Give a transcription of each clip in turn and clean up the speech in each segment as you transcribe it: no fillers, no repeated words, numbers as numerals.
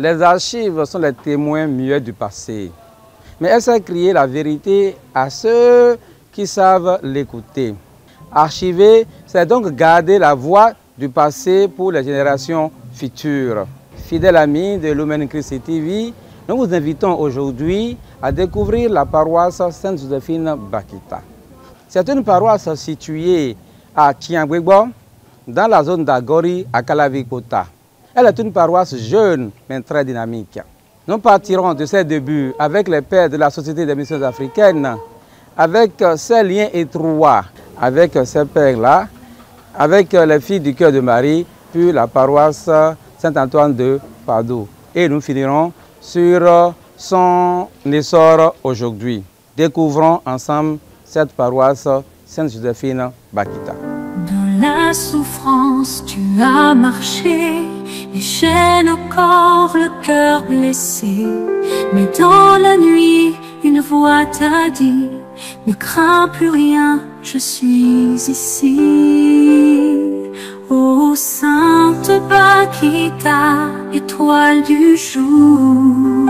Les archives sont les témoins muets du passé. Mais elles savent crier la vérité à ceux qui savent l'écouter. Archiver, c'est donc garder la voix du passé pour les générations futures. Fidèles amis de Lumen Christi TV, nous vous invitons aujourd'hui à découvrir la paroisse Sainte-Joséphine Bakita. C'est une paroisse située à Tiangwegbo, dans la zone d'Agori, à Calavi-Kota. Elle est une paroisse jeune, mais très dynamique. Nous partirons de ses débuts avec les pères de la Société des missions africaines, avec ses liens étroits avec ces pères-là, avec les filles du cœur de Marie, puis la paroisse Saint-Antoine de Padoue. Et nous finirons sur son essor aujourd'hui. Découvrons ensemble cette paroisse Sainte-Joséphine Bakita. Dans la souffrance, tu as marché, les chaînes au corps, le cœur blessé. Mais dans la nuit, une voix t'a dit, ne crains plus rien, je suis ici. Ô Sainte Bakita, étoile du jour.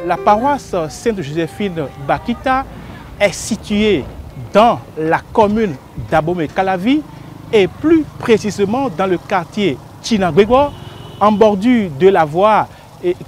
La paroisse Sainte-Joséphine Bakita est située dans la commune d'Abomey-Calavi et plus précisément dans le quartier Tinangwegbo, en bordure de la voie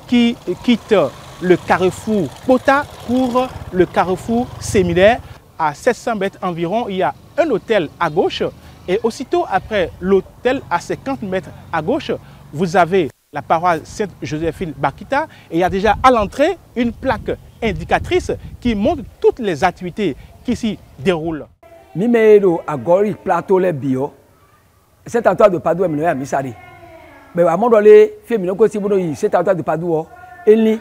qui quitte le carrefour Pota pour le carrefour Séminaire. À 700 mètres environ, il y a un hôtel à gauche et aussitôt après l'hôtel, à 50 mètres à gauche, vous avez la paroisse Sainte-Joséphine Bakita et il y a déjà à l'entrée une plaque indicatrice qui montre toutes les activités qui s'y déroulent. Mimeiro Agori plateau les bio, c'est un tas de Padoue et à Misari. Mais à mon dolé, féminin aussi c'est un tas de Padoue et ni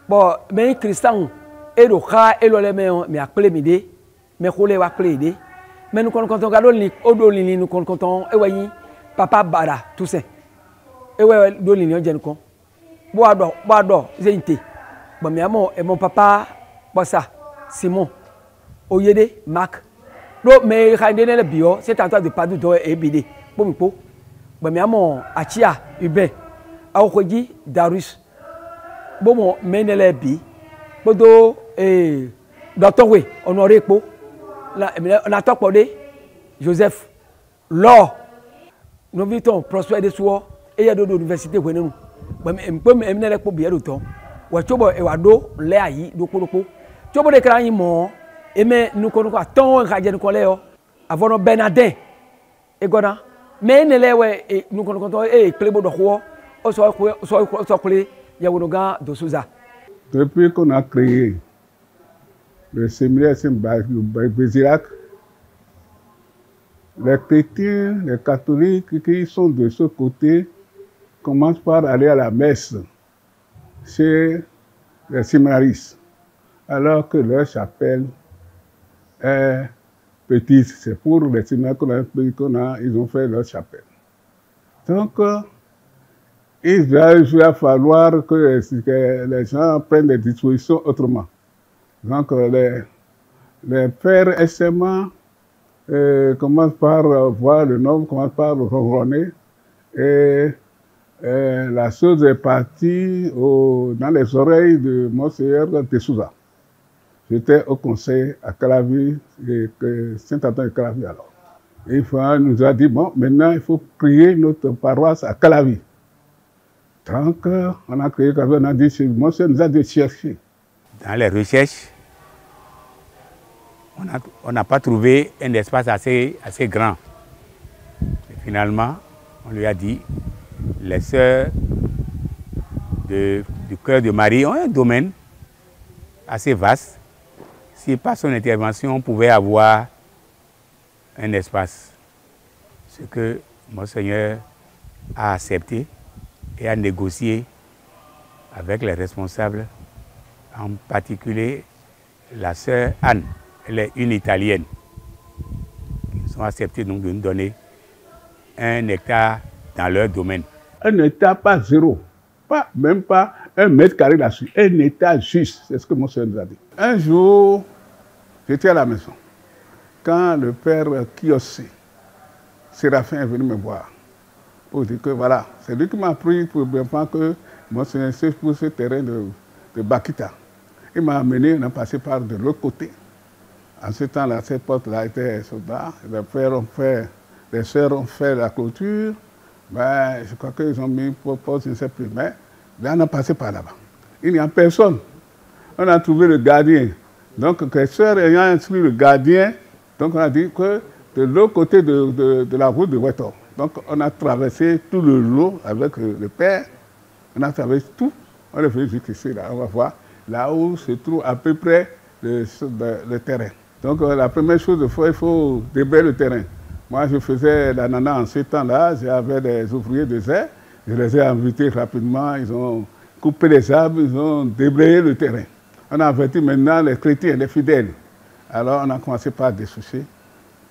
bon, mais Christian et le cas et le mais à plé mais roulé à plé mais nous comptons gadoli odolini nous comptons et voyez papa bara tout ça et ouais dolini on jenne kon boado zente bon mais et mon papa bossa Simon Oyede Marc do mais randene le bio c'est en train de Padoue do et bidé bon po bon mais Achia Hubert Aokoji Darus bon menele bi bodo docteur we honoré po la top de Joseph Laure nous vivons prospère de soi et il y a d'autres universités où nous peut mener pour bien d'autant ou chobo et wado le ayi do koloko chobo de kran mo et mais nous connaissons tant radio nous collèo avant Bernardin et gona mais ne le we nous connaissons et clébo de roi o so clé yawonoga de Souza. Depuis qu'on a créé le séminaire Saint-Bézirac, les chrétiens, les catholiques qui sont de ce côté commencent par aller à la messe chez les séminaristes, alors que leur chapelle est petite. C'est pour les séminaires ils ont fait leur chapelle. Donc, il va falloir que les gens prennent des dispositions autrement. Donc, les pères SMA commencent par voir le nom, commencent par ronronner. Et la chose est partie dans les oreilles de Monseigneur de Souza. J'étais au conseil à Calavi, Saint-Antoine de Calavi alors. Et il nous a dit, bon, maintenant il faut créer notre paroisse à Calavi. Donc, on a créé, on a dit, Monseigneur nous a dit chercher. Dans les recherches, on n'a pas trouvé un espace assez grand. Et finalement, on lui a dit, les sœurs du cœur de Marie ont un domaine assez vaste. Si par son intervention, on pouvait avoir un espace. Ce que Monseigneur a accepté et a négocié avec les responsables, en particulier la sœur Anne, elle est une Italienne. Ils ont accepté donc de nous donner 1 hectare dans leur domaine. 1 hectare, pas zéro, même pas 1 mètre carré là-dessus, 1 hectare juste, c'est ce que mon soeur nous a dit. Un jour, j'étais à la maison, quand le père Kiossé, Séraphin est venu me voir. pour dire que voilà, c'est lui qui m'a pris pour bien voir que moi c'est pour ce terrain de Bakita. Il m'a amené, on a passé par de l'autre côté. En ce temps-là, cette porte-là était soldats. Les sœurs ont fait la clôture. Ben, je crois qu'ils ont mis pour porte, je ne sais plus. Mais là, on a passé par là-bas. Il n'y a personne. On a trouvé le gardien. Donc, les sœurs ayant inscrit le gardien, donc on a dit que de l'autre côté de la route de Wetor. Donc, on a traversé tout le lot avec le père. On a traversé tout. On est venu jusqu'ici, là. On va voir là où se trouve à peu près le terrain. Donc, la première chose, il faut débrayer le terrain. Moi, je faisais l'ananas en ce temps-là. J'avais des ouvriers de zèle. Je les ai invités rapidement. Ils ont coupé les arbres, ils ont débrayé le terrain. On a averti maintenant les chrétiens, les fidèles. Alors, on a commencé par dessoucher.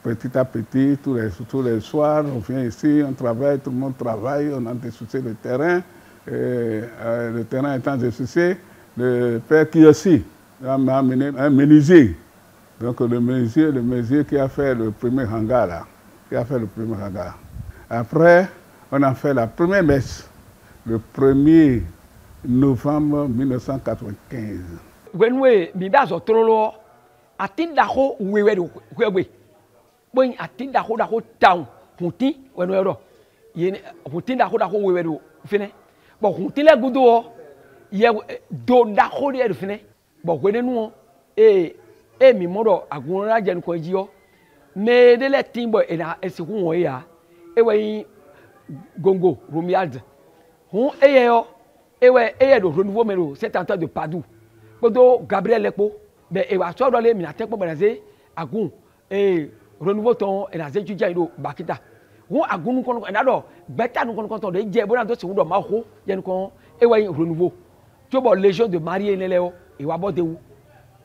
Petit à petit, tous les soirs, on vient ici, on travaille, tout le monde travaille, on a dessouché le terrain. Le terrain étant dessouché, le père qui aussi m'a amené un menuisier. Donc le menuisier qui a fait le premier hangar là. Après, on a fait la première messe, le 1er novembre 1995. Wenwe mibazo trolo atinda ho wewe wewe. Bon atinda ho da ho town huti wenwe ro. Yene hutinda ho da ho wewe ro fine. Bon huti le gudo ye do da ho de fine. Bon wene nu mi modo agunra jen ko jiyo. Me de le timbo ena esiku won ya. Ewe gongo Romuald. Hun eyeyo eye do renouveau mero c'est en train de Padoue. Kodo Gabriel Lekpo be e wa so do le mi na tekpo beraze agun renouveau ton e na ze juja ido Bakita. Hun agun kon na do beta nu kon ton de je bo na do se wo do ma ho je kon ewe renouveau. To bo légion de Marie lele o e wa bo de wu.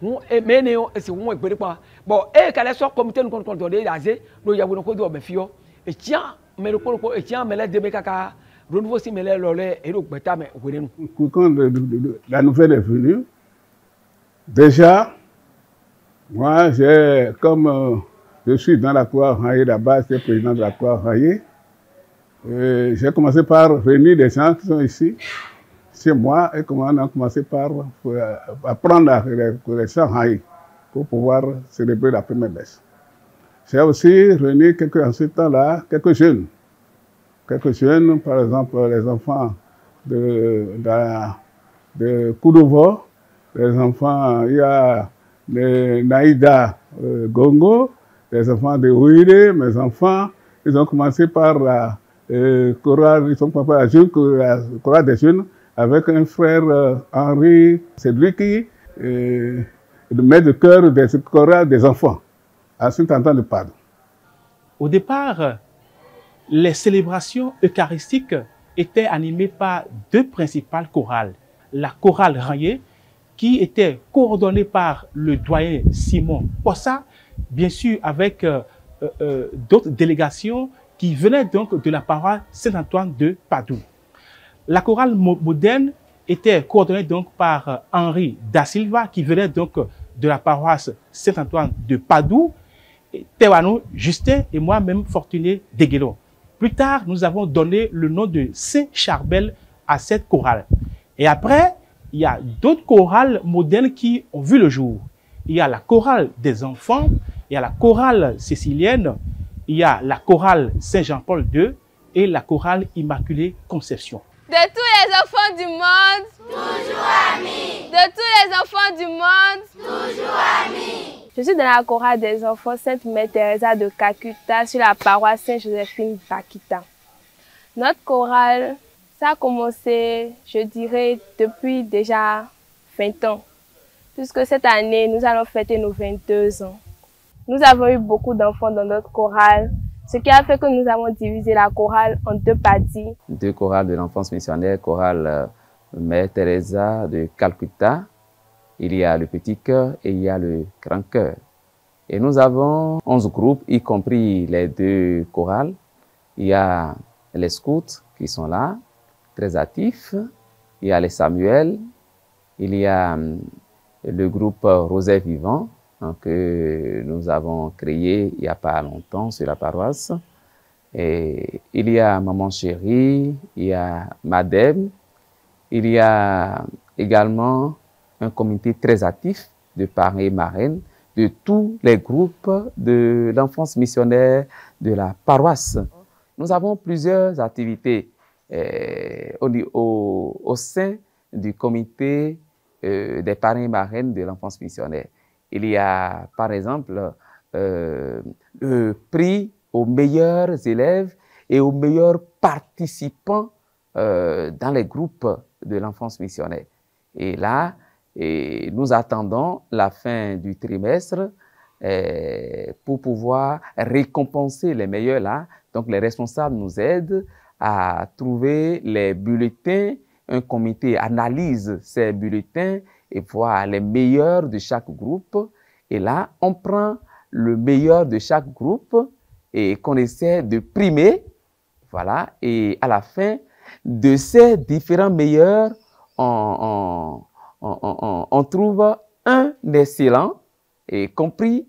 Hun mene o e se won egbere pa. Bon ka le so comité nu kon ton de aze do ya wo ko do be fio. E tia me ko e tia me le de be kaka renouveau si me le lole e do gbeta me were nu. Quand la nouvelle est venue, déjà, moi, comme je suis dans la Croix Raillée là-bas, j'étais président de la Croix Raillée, j'ai commencé par réunir des gens qui sont ici, chez moi, et on a commencé par apprendre la collection Raillée pour pouvoir célébrer la première messe. J'ai aussi réuni en ce temps-là, quelques jeunes, par exemple les enfants de Koudovo, les enfants, il y a les Naïda Gongo, les enfants de Ouire, mes enfants, ils ont commencé par la chorale, ils ont commencé la chorale des jeunes avec un frère Henri, c'est lui qui est le maître de chœur des chorales des enfants à Saint-Antoine de Padoue. Au départ, les célébrations eucharistiques étaient animées par deux principales chorales. La chorale Raillée, qui était coordonnée par le doyen Simon Possa, bien sûr avec d'autres délégations qui venaient donc de la paroisse Saint-Antoine de Padoue. La chorale moderne était coordonnée donc par Henri da Silva, qui venait donc de la paroisse Saint-Antoine de Padoue, Tewano Justin et moi-même Fortuné Deguelo. Plus tard, nous avons donné le nom de Saint-Charbel à cette chorale. Et après, il y a d'autres chorales modernes qui ont vu le jour. Il y a la chorale des enfants, il y a la chorale cécilienne, il y a la chorale Saint-Jean-Paul II et la chorale Immaculée Conception. De tous les enfants du monde, toujours amis. De tous les enfants du monde, toujours amis. Je suis dans la chorale des enfants Sainte Mère Teresa de Calcutta sur la paroisse Sainte-Joséphine Bakita. Notre chorale, ça a commencé, je dirais, depuis déjà 20 ans. Puisque cette année, nous allons fêter nos 22 ans. Nous avons eu beaucoup d'enfants dans notre chorale, ce qui a fait que nous avons divisé la chorale en deux parties. Deux chorales de l'enfance missionnaire, chorale Mère Teresa de Calcutta. Il y a le petit chœur et il y a le grand chœur. Et nous avons 11 groupes, y compris les deux chorales. Il y a les scouts qui sont là, très actifs. Il y a les Samuel. Il y a le groupe Rosaire Vivant que nous avons créé il n'y a pas longtemps sur la paroisse. Et il y a Maman Chérie, il y a Madame, il y a également un comité très actif de parrains et marraines de tous les groupes de l'enfance missionnaire de la paroisse. Nous avons plusieurs activités au sein du comité des parrains et marraines de l'enfance missionnaire. Il y a, par exemple, le prix aux meilleurs élèves et aux meilleurs participants dans les groupes de l'enfance missionnaire. Et là, nous attendons la fin du trimestre pour pouvoir récompenser les meilleurs là. Donc, les responsables nous aident à trouver les bulletins. Un comité analyse ces bulletins et voit les meilleurs de chaque groupe. Et là, on prend le meilleur de chaque groupe et qu'on essaie de primer. Voilà. Et à la fin de ces différents meilleurs, on trouve un excellent et comprime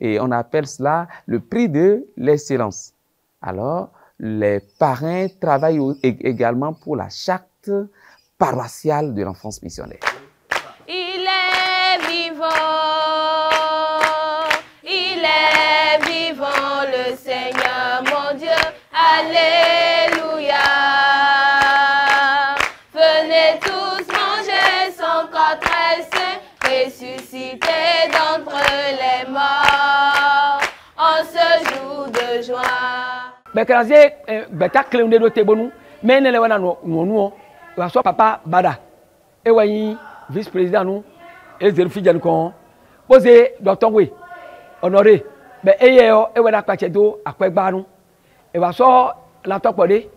et on appelle cela le prix de l'excellence. Alors, les parrains travaillent également pour la charte paroissiale de l'enfance missionnaire. Il est vivant, le Seigneur mon Dieu, alléluia. Venez tous manger son corps très saint, ressuscité d'entre les morts, en ce jour de joie. Bekaraze beta kleunde do tebonu menele wana no wa so papa bada e wayi vice président nu e zer fijan ko pose docteur we honoré be eyeyo e wada kwache do akwegba nu e wa so la topode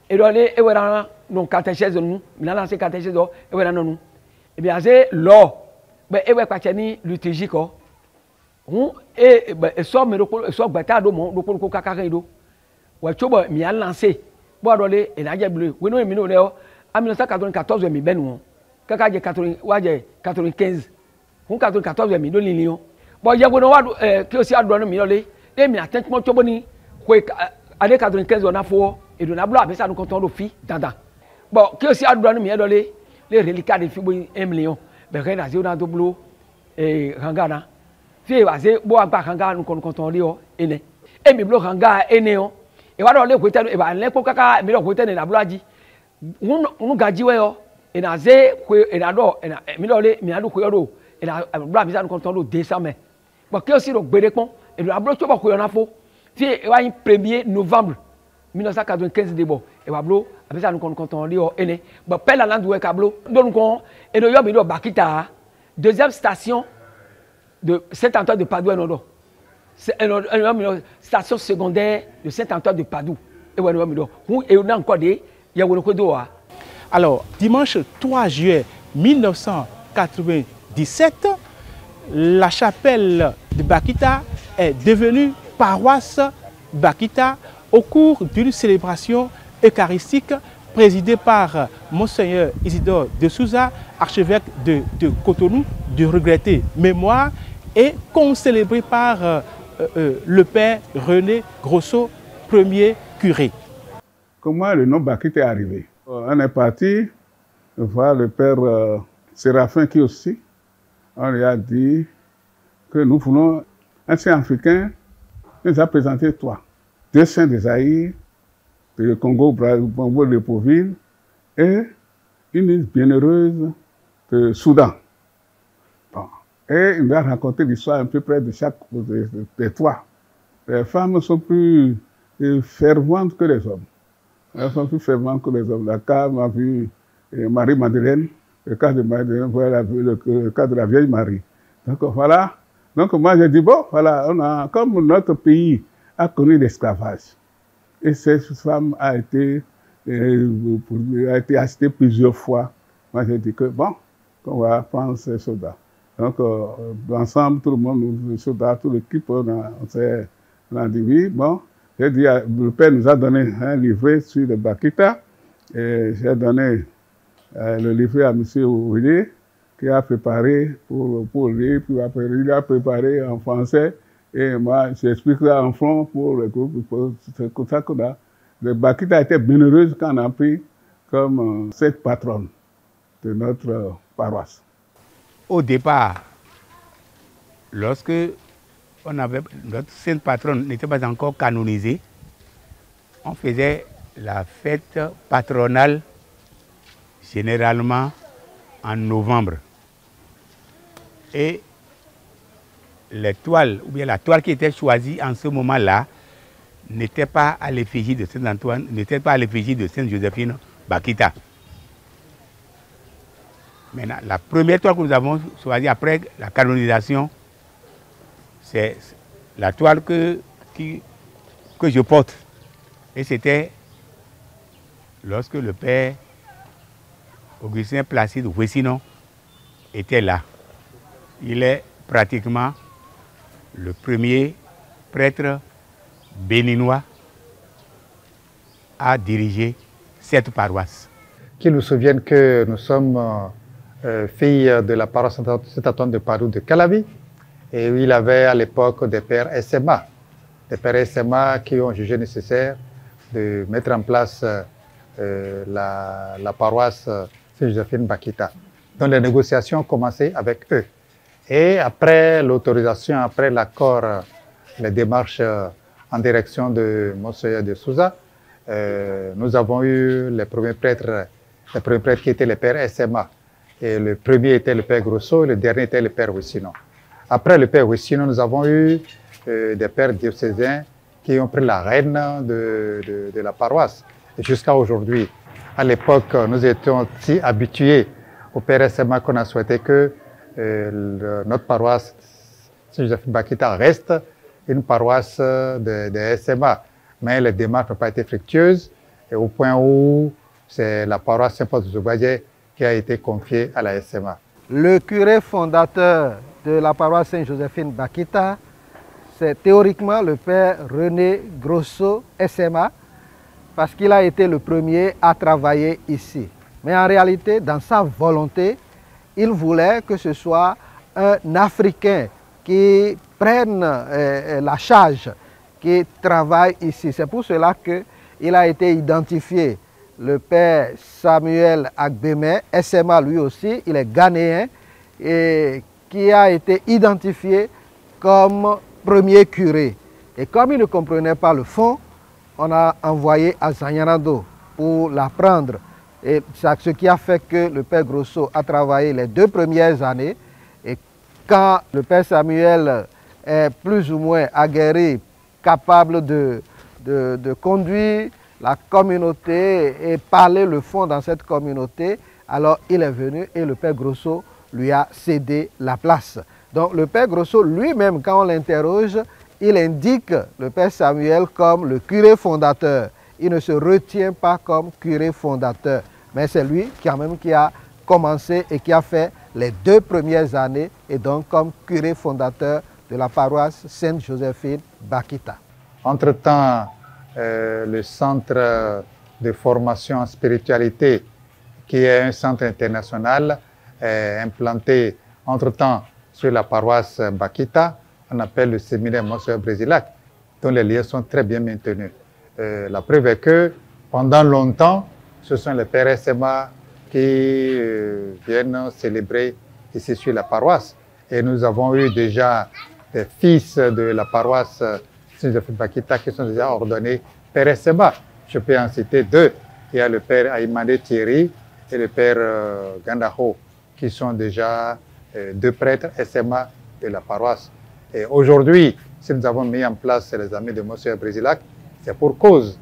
e do le e wada no catéchèse nu mi na se catéchèse do e wada nu e bi aze lo be e we kwache ni liturgie ko hu e so me do so gbata do mo do ko kaka do wa choba mi a lancé bo adole e na je bleu we no mi no le o en 1994 mi benu kaka je 80 wa je 95 hun 94 mi do lilion bo je gono wa ki o si ado no mi le e mi atent mo chobo ni ko ade 95 na fo e do na blo abesa no konton do fi dandan bo ki o si ado no mi do le reliquat de fi bo 1 million be re na je na do blo e hangana fi wa ze bo agba hanga no konton le o ene e mi blo hanga ene o e wa do le kwete e ba le ko kaka mi do kwete ne na bloaji unu gaji we yo e na ze kwe e na do e na mi do le mi adu kwe do e na blo mi za no ton do 200 mais bo ke o si do gbere pon e do ablo to bo kwe na fo ti e wa 1er novembre 1995 de bo e wa blo abisa no ton le o ene bo pela land we ka blo do nko e do yo mi do Bakita deuxième station de Saint-Antoine de Padoue no do. C'est une station secondaire de Saint-Antoine de Padoue. Alors, dimanche 3 juillet 1997, la chapelle de Bakita est devenue paroisse Bakita au cours d'une célébration eucharistique présidée par Monseigneur Isidore de Souza, archevêque de Cotonou, de regrettée mémoire, et concélébrée par le père René Grosso, premier curé. Comment le nom Bakita est arrivé? On est parti voir le père Séraphin qui aussi. On lui a dit que nous voulons un saint africain. Il nous a présenté 3. 2 saints de Zaïre, de Congo, de Libreville, et une bienheureuse de Soudan. Bon. Et il nous a raconté l'histoire un peu près de chaque des 3. Les femmes sont plus ferventes que les hommes. Elles sont plus ferventes que les hommes. Le cas m'a vu Marie-Madeleine, le cas de Madeleine, voilà, le cas de la vieille Marie. Donc voilà. Donc moi j'ai dit, bon, voilà, comme notre pays a connu l'esclavage, et cette femme a été achetée plusieurs fois, moi j'ai dit que bon, on va prendre ces soldats. Donc, ensemble, tout le monde, les soldats, toute l'équipe, on a dit oui. Bon, j'ai dit, le père nous a donné un livret sur le Bakita. Et j'ai donné le livret à M. Ouillet, qui a préparé pour lui. Puis après, il a préparé en français Et moi, j'explique ça en front pour le groupe. C'est comme ça qu'on a. Le Bakita a été bienheureuse quand on a pris comme cette patronne de notre paroisse. Au départ, lorsque notre sainte patronne n'était pas encore canonisée, on faisait la fête patronale généralement en novembre. Et les toiles, ou bien la toile qui était choisie en ce moment-là, n'était pas à l'effigie de Saint Antoine, n'était pas à l'effigie de Sainte Joséphine Bakita. Maintenant, la première toile que nous avons choisie après la canonisation, c'est la toile que je porte. Et c'était lorsque le père Augustin Placide Wessinon était là. Il est pratiquement le premier prêtre béninois à diriger cette paroisse. Qui nous souviennent que nous sommes filles de la paroisse Saint-Antoine de Padoue de Calavi. Et il avait à l'époque des pères SMA. Des pères SMA qui ont jugé nécessaire de mettre en place la paroisse Saint-Joséphine Bakita. Donc les négociations ont commencé avec eux. Et après l'autorisation, après l'accord, les démarches en direction de Monseigneur de Souza, nous avons eu les premiers prêtres qui étaient les pères SMA. Et le premier était le père Grosso, et le dernier était le père Wessinon. Après le père Wessinon, nous avons eu des pères diocésains qui ont pris la reine de la paroisse jusqu'à aujourd'hui. À l'époque, nous étions si habitués au père SMA qu'on a souhaité que notre paroisse Saint-Joséphine Bakita reste une paroisse de SMA. Mais les démarches n'ont pas été fructueuses et au point où c'est la paroisse Saint-Paul de Zoubaye qui a été confiée à la SMA. Le curé fondateur de la paroisse Saint-Joséphine Bakita, c'est théoriquement le père René Grosso SMA, parce qu'il a été le premier à travailler ici. Mais en réalité, dans sa volonté, il voulait que ce soit un Africain qui prenne la charge, qui travaille ici. C'est pour cela qu'il a été identifié. Le père Samuel Agbeme, SMA lui aussi, il est ghanéen, et qui a été identifié comme premier curé. Et comme il ne comprenait pas le fond, on a envoyé à Zanyanado pour l'apprendre. Et c'est ce qui a fait que le père Grosso a travaillé les 2 premières années. Et quand le père Samuel est plus ou moins aguerri, capable de conduire la communauté et parler le fond dans cette communauté, alors il est venu et le père Grosso lui a cédé la place. Donc le père Grosso lui-même, quand on l'interroge, il indique le père Samuel comme le curé fondateur. Il ne se retient pas comme curé fondateur, mais c'est lui qui a commencé et qui a fait les 2 premières années et donc comme curé fondateur de la paroisse Sainte-Joséphine Bakita. Entre-temps, le centre de formation en spiritualité, qui est un centre international, est implanté entre-temps sur la paroisse Bakita, on appelle le séminaire Monseigneur Brésilac, dont les liens sont très bien maintenus. La preuve est que pendant longtemps, ce sont les pères SMA qui viennent célébrer ici sur la paroisse. Et nous avons eu déjà des fils de la paroisse Saint-Joséphine Bakita qui sont déjà ordonnés père SMA. Je peux en citer 2. Il y a le père Aïmane Thierry et le père Gandaho, qui sont déjà 2 prêtres SMA de la paroisse. Et aujourd'hui, si nous avons mis en place les amis de Monseigneur Brésilac, c'est pour cause.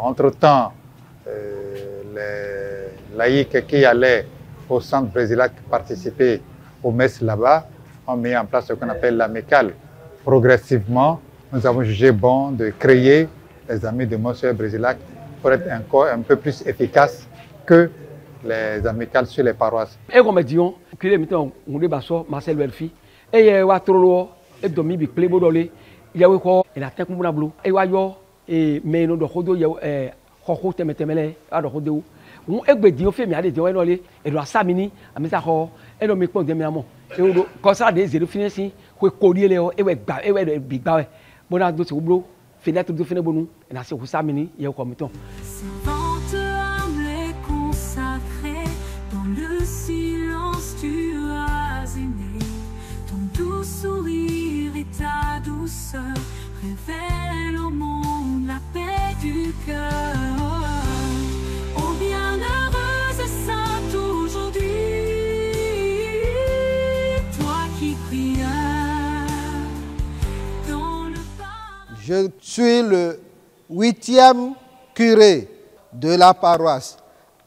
Entre-temps, les laïcs qui allaient au centre Brésilac participer aux messes là-bas ont mis en place ce qu'on appelle l'amicale. Progressivement, nous avons jugé bon de créer les amis de Monseigneur Brésilac pour être encore un peu plus efficaces que les amicales sur les paroisses. Et comme disons, que les mettons on débasso Marcel Welfi et wa trolo et domi bi plebo dole ya we ko et la tek muna blu et wa yo et mais no do khodo ya khokhou temetemele a do khodo On est dit on fait mais allez dire on est et doit samini à mettre ça et on me prend des miamon et on comme ça des zéro fini si ko collier les et ouais et ouais big ba bon na do se blo fenêtre do fini bonu et na se ko samini et comme ton Servante humble et consacrée, dans le silence tu as aimé. Ton doux sourire et ta douceur révèlent au monde la paix du cœur. Oh bienheureuse et sainte aujourd'hui, toi qui prias dans le paradis. Je suis le 8e curé de la paroisse,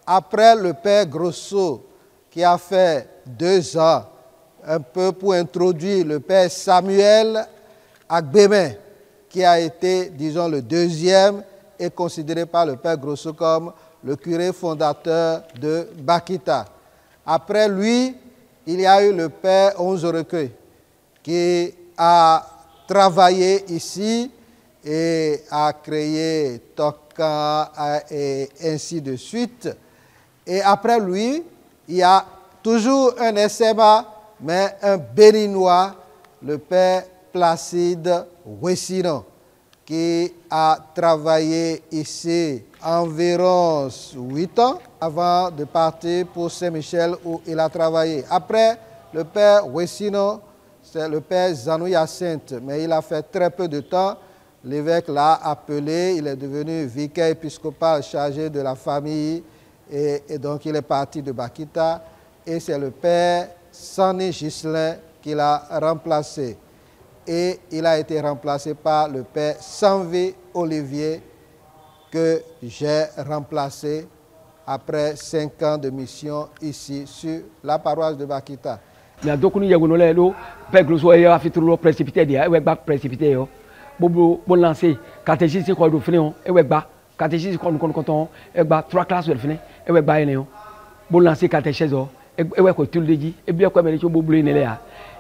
après le père Grosso qui a fait 2 ans, un peu pour introduire le père Samuel Agbeme, qui a été, disons, le 2e et considéré par le père Grosso comme le curé fondateur de Bakita. Après lui, il y a eu le père Onze Recueil qui a travaillé ici et a créé Toka et ainsi de suite. Et après lui, il y a toujours un SMA, mais un béninois, le père Placide Wessino, qui a travaillé ici environ 8 ans avant de partir pour Saint-Michel où il a travaillé. Après le père Wessino, c'est le père Zanou Hyacinthe, mais il a fait très peu de temps. L'évêque l'a appelé, il est devenu vicaire épiscopal chargé de la famille et donc il est parti de Bakita et c'est le père Sani Ghislain qui l'a remplacé. Et il a été remplacé par le père Sanvé Olivier que j'ai remplacé après 5 ans de mission ici sur la paroisse de Bakita. Mais donc nous y a le père Grosso a fait tout précipité dia et ba précipité yo. Bon lancer catéchisme ko do fini on e we gba catéchisme ko e gba 3 classes we fini e we gba ene on bon lancer catéchèse o e we ko tul deji e bi ko me le bo blu ne le ya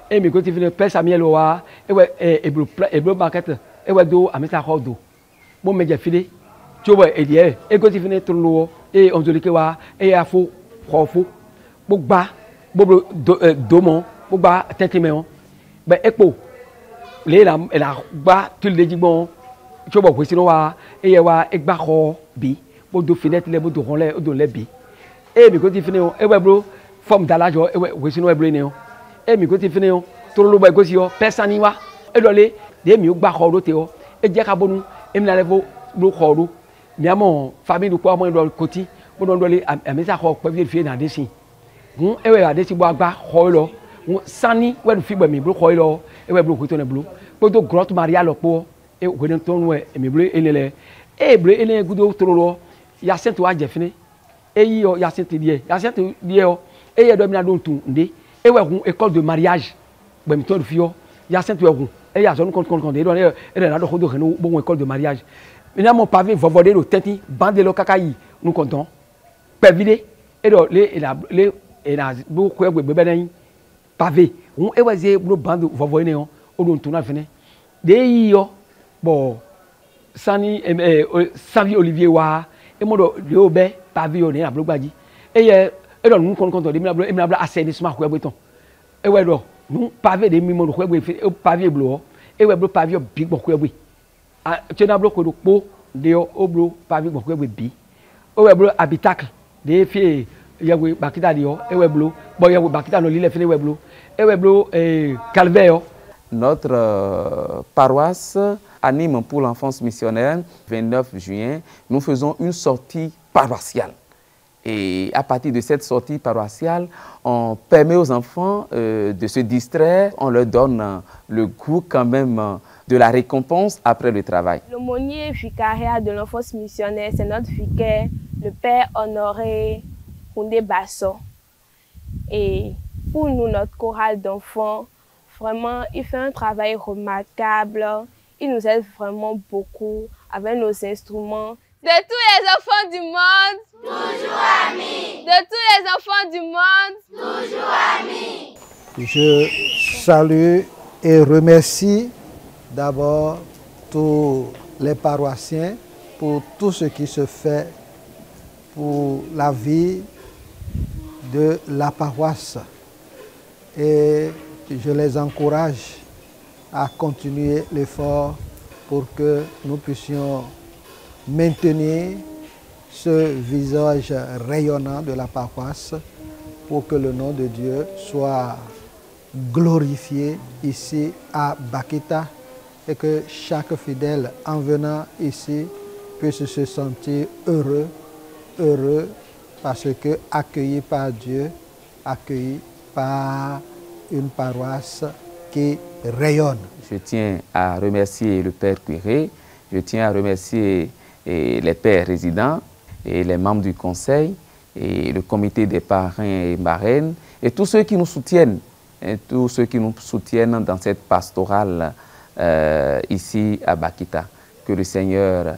e mi ko ti fini père Samuel wa e we e blu market e we do amisa ko do bon me je fili ti o e die e ko ti fini tru lo e on joli ke wa e afo ko fo bo gba bo do mo bo gba tetime on be epo les la gba tout le dit bon tu vois que sinon wa et wa e gba ko bi bo do fenêtre le bo do ron le do le bi e mi ko ti fini o e we bro forme d'alajo e we sinon e bro ni o e mi ko ti fini o to lo ba ko si o person wa e do le de mi o gba ko do te o e je ka bonu e mi na le bo ko do mi amo famille ko amo do koti bo do le ami sa ko pe bi fi na de sin e we ade si bo agba ko lo sani we do fi gbe mi bro ko lo e we bro ko to ne bro poto grotte maria lo po e ko den ton we mi bro elele e bro ele gudo to lo ya sent wa je fini e yi o ya sent die o e ye do mi na do tun nde e we hun école de mariage gbe mi to do fi o ya sent we hun e ya so kon de do e na do ko do no bon école de mariage mi na mon pavé vovode lo teti bande lo kakayi nous content pe vide e do le e na bo ko egbe be den pavé hun e we ze bro bande vovode ne o on tourne fini de yo bon Sani Savi Olivier wa e mo do de obe pavio ne ablo gbaji e ye e do nu kon de mi ablo assainissement ko egbeton e we do nu pavé de mi mo do ko egbe pavé blo e we blo pavio big bo ko egbe a che na blo ko do po de yo oblo pavé bo ko egbe bi o we blo habitacle de fi yewe Bakita de yo e we blo bo yewe Bakita no lile fini we blo e we blo Calvaire. Notre paroisse anime pour l'enfance missionnaire. 29 juin, nous faisons une sortie paroissiale. Et à partir de cette sortie paroissiale, on permet aux enfants de se distraire. On leur donne le goût quand même de la récompense après le travail. L'aumônier vicariat de l'enfance missionnaire, c'est notre vicaire, le père Honoré Koundé Basso. Et pour nous, notre chorale d'enfants, vraiment, il fait un travail remarquable. Il nous aide vraiment beaucoup avec nos instruments. De tous les enfants du monde, toujours amis. De tous les enfants du monde, toujours amis. Je salue et remercie d'abord tous les paroissiens pour tout ce qui se fait pour la vie de la paroisse. Et je les encourage à continuer l'effort pour que nous puissions maintenir ce visage rayonnant de la paroisse pour que le nom de Dieu soit glorifié ici à Bakita et que chaque fidèle en venant ici puisse se sentir heureux parce que accueilli par Dieu, accueilli par une paroisse qui rayonne. Je tiens à remercier le Père curé, je tiens à remercier les pères résidents et les membres du conseil et le comité des parrains et marraines et tous ceux qui nous soutiennent, dans cette pastorale ici à Bakita. Que le Seigneur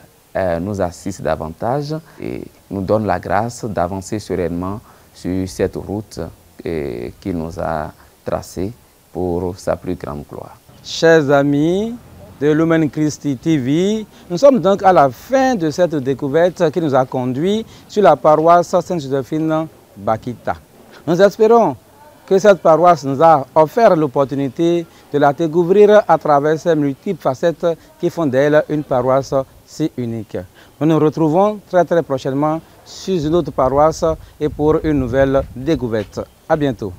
nous assiste davantage et nous donne la grâce d'avancer sereinement sur cette route qu'il nous a tracée pour sa plus grande gloire. Chers amis de Lumen Christi TV, nous sommes donc à la fin de cette découverte qui nous a conduit sur la paroisse Sainte-Joséphine Bakita. Nous espérons que cette paroisse nous a offert l'opportunité de la découvrir à travers ces multiples facettes qui font d'elle une paroisse si unique. Nous nous retrouvons très prochainement sur une autre paroisse et pour une nouvelle découverte. À bientôt.